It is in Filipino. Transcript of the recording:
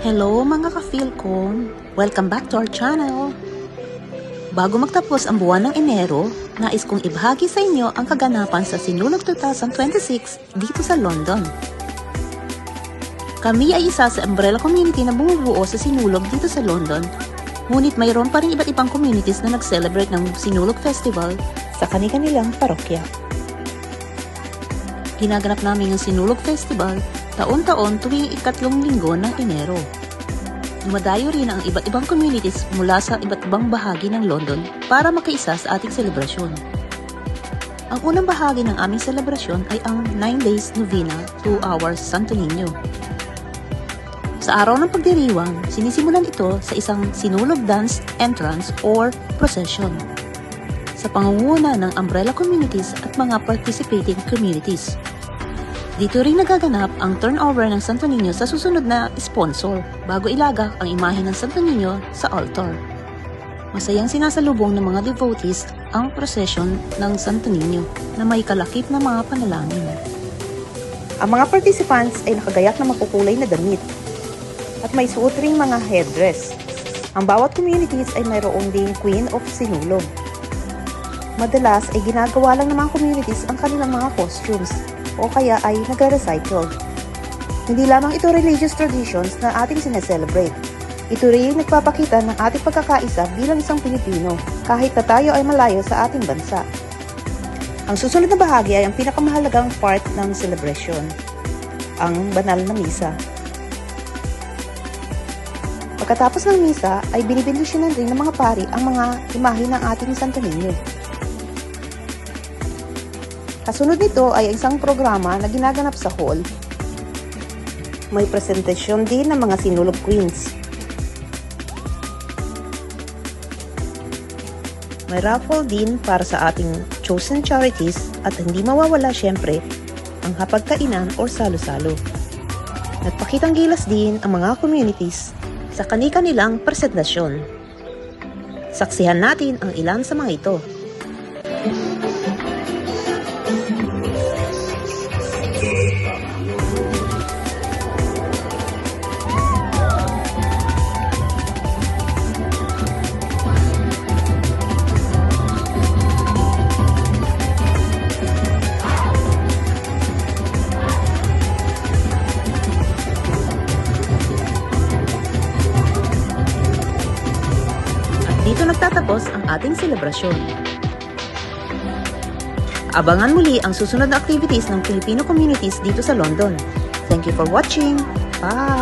Hello mga ka-feel ko! Welcome back to our channel! Bago magtapos ang buwan ng Enero, nais kong ibahagi sa inyo ang kaganapan sa Sinulog 2026 dito sa London. Kami ay isa sa umbrella community na bumubuo sa Sinulog dito sa London, ngunit mayroon pa rin iba't ibang communities na nag-celebrate ng Sinulog Festival sa kanilang parokya. Ginaganap namin yung Sinulog Festival taon-taon tuwing ikatlong linggo ng Enero. Dumadayo rin ang iba't ibang communities mula sa iba't ibang bahagi ng London para makaisa sa ating selebrasyon. Ang unang bahagi ng aming selebrasyon ay ang 9 days novena to our Santo Niño. Sa araw ng pagdiriwang, sinisimulan ito sa isang sinulog dance entrance or procession sa pangunguna ng umbrella communities at mga participating communities. Dito rin nagaganap ang turnover ng Santo Niño sa susunod na sponsor bago ilagak ang imahe ng Santo Niño sa altar. Masayang sinasalubong ng mga devotees ang procession ng Santo Niño na may kalakip na mga panalangin. Ang mga participants ay nakagayak na makukulay na damit at may suot ring mga headdress. Ang bawat communities ay mayroon ding Queen of Sinulog. Madalas ay ginagawa lang ng mga communities ang kanilang mga costumes o kaya ay nagre-recycle. Hindi lamang ito religious traditions na ating sineselebrate. Ito rin nagpapakita ng ating pagkakaisa bilang isang Pilipino kahit na tayo ay malayo sa ating bansa. Ang susunod na bahagi ay ang pinakamahalagang part ng celebration, ang banal na misa. Pagkatapos ng misa ay binibendisyonan rin ng mga pari ang mga imahe ng ating Santo Niño. Kasunod nito ay isang programa na ginaganap sa hall. May presentasyon din ng mga Sinulog Queens. May raffle din para sa ating chosen charities at hindi mawawala syempre ang hapagkainan o salo-salo. Nagpakitang gilas din ang mga communities sa kanilang presentasyon. Saksihan natin ang ilan sa mga ito. Dito nagtatapos ang ating selebrasyon. Abangan muli ang susunod na activities ng Filipino communities dito sa London. Thank you for watching. Bye!